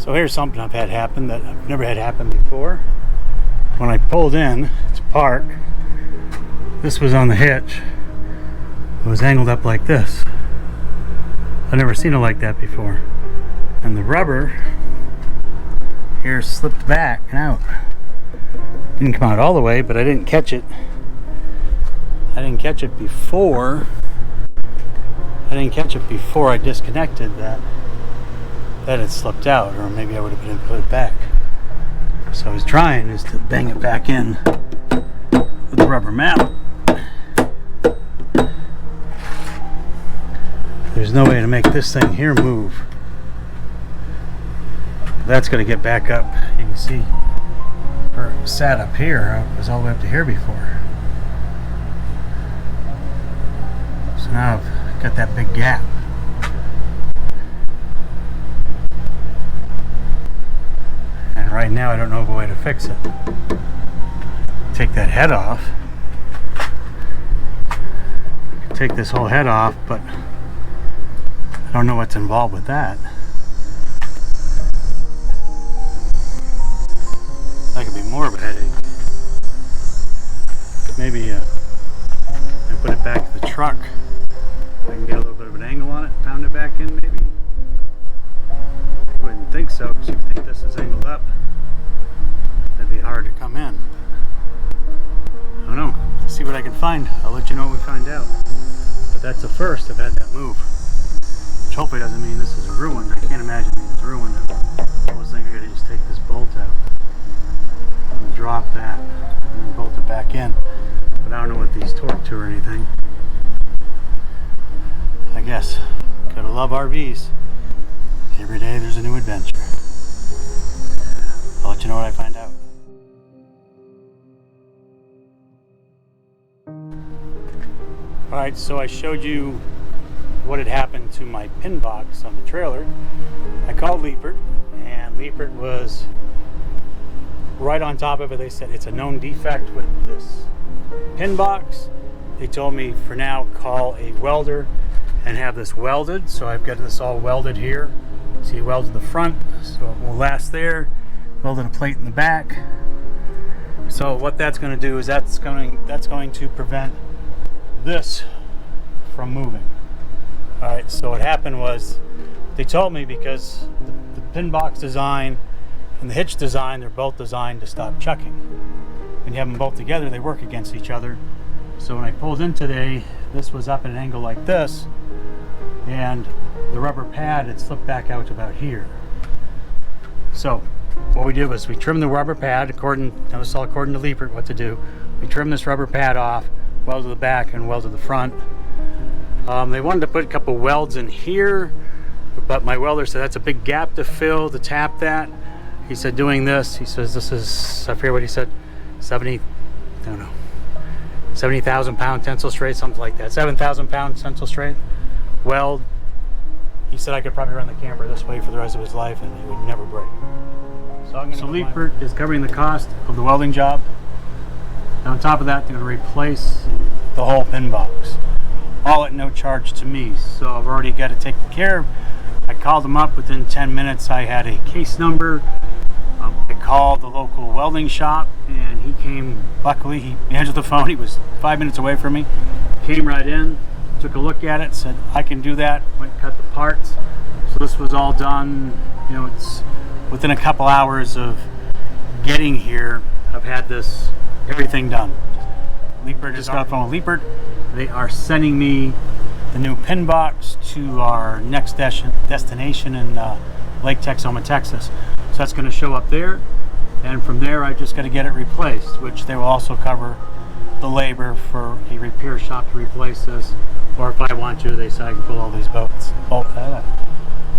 So here's something I've had happen that I've never had happen before. When I pulled in to park, this was on the hitch. It was angled up like this. I've never seen it like that before. And the rubber here slipped back and out. Didn't come out all the way, but I didn't catch it. I didn't catch it before I disconnected that it slipped out, or maybe I would have been able to put it back. So I was trying is to bang it back in with the rubber mallet. There's no way to make this thing here move. That's going to get back up. You can see where it sat up here. It was all the way up to here before. So now I've got that big gap. And right now I don't know of a way to fix it. Take that head off. Take this whole head off, but I don't know what's involved with that. That could be more of a headache. Maybe I put it back to the truck. I can get a little bit of an angle on it, pound it back in maybe. I wouldn't think so, because you think this is angled up. That'd be hard to come in. I don't know. Let's see what I can find. I'll let you know when we find out. But that's the first I've had that move. Which hopefully doesn't mean this is ruined. I can't imagine it's ruined. I was thinking I gotta just take this bolt out and drop that and then bolt it back in. But I don't know what these torque to or anything. I guess. Gotta love RVs. Every day there's a new adventure. I'll let you know what I find out. Alright, so I showed you what had happened to my pin box on the trailer. I called Lippert, and Lippert was right on top of it. They said it's a known defect with this pin box. They told me for now call a welder and have this welded. So I've got this all welded here. See, welded the front, so it will last there. Welded a plate in the back. So what that's going to do is that's going to prevent this from moving. Alright, so what happened was they told me because the pin box design and the hitch design, they're both designed to stop chucking. When you have them both together, they work against each other. So when I pulled in today, this was up at an angle like this, and the rubber pad had slipped back out to about here. So what we did was we trimmed the rubber pad according to Lippert what to do. We trimmed this rubber pad off, welded the back and welded the front. They wanted to put a couple welds in here, but my welder said that's a big gap to fill, to tap that. He said doing this, he says this is, I forget what he said, 70,000 pound tensile straight, something like that. 7,000 pound tensile straight weld. He said I could probably run the camper this way for the rest of his life and it would never break. So Lippert is covering the cost of the welding job. And on top of that, they're going to replace the whole pin box. All at no charge to me. So I've already got it taken care of. I called them up within 10 minutes. I had a case number. I called the local welding shop and he came, luckily he answered the phone. He was 5 minutes away from me. Came right in, took a look at it, said I can do that. Went and cut the parts. So this was all done, you know, it's within a couple hours of getting here. I've had everything done. Lippert, just got off the phone with Lippert. They are sending me the new pin box to our next destination in Lake Texoma, Texas. So that's going to show up there, and from there I just got to get it replaced, which they will also cover the labor for a repair shop to replace this, or if I want to, they said I can pull all these bolts.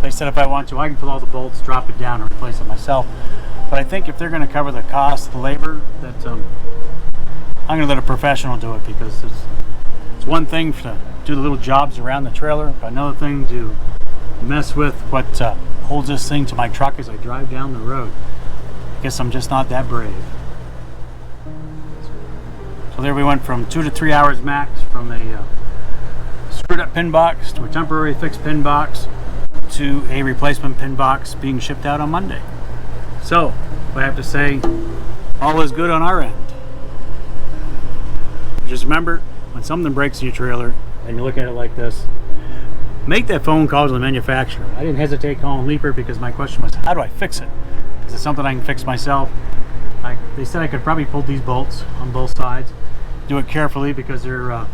They said if I want to, I can pull all the bolts, drop it down, and replace it myself. But I think if they're going to cover the cost of the labor, that I'm going to let a professional do it, because it's one thing to do the little jobs around the trailer, but another thing to mess with what holds this thing to my truck as I drive down the road. I guess I'm just not that brave. So there we went from 2 to 3 hours max from a screwed up pin box to a temporary fixed pin box to a replacement pin box being shipped out on Monday. So I have to say, all is good on our end. Just remember, when something breaks in your trailer and you look at it like this, make that phone call to the manufacturer. I didn't hesitate calling Lippert because my question was, how do I fix it? Is it something I can fix myself? They said I could probably pull these bolts on both sides. Do it carefully because they've got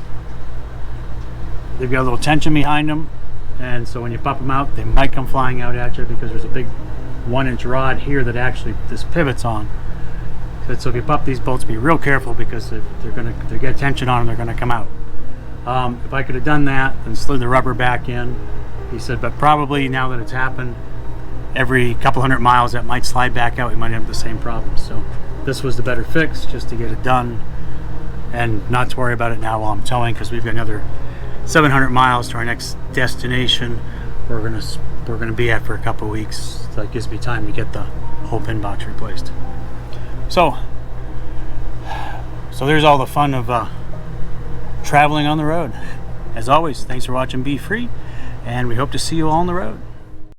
a little tension behind them, and so when you pop them out, they might come flying out at you because there's a big 1-inch rod here that actually this pivots on. So if you pop these bolts, be real careful because they get tension on them, they're going to come out. If I could have done that and slid the rubber back in, he said, but probably now that it's happened, every couple hundred miles that might slide back out, we might have the same problem. So this was the better fix, just to get it done and not to worry about it now while I'm towing, because we've got another 700 miles to our next destination we're gonna be at for a couple of weeks. So that gives me time to get the whole pin box replaced. So there's all the fun of traveling on the road. As always, thanks for watching Be Free, and we hope to see you all on the road.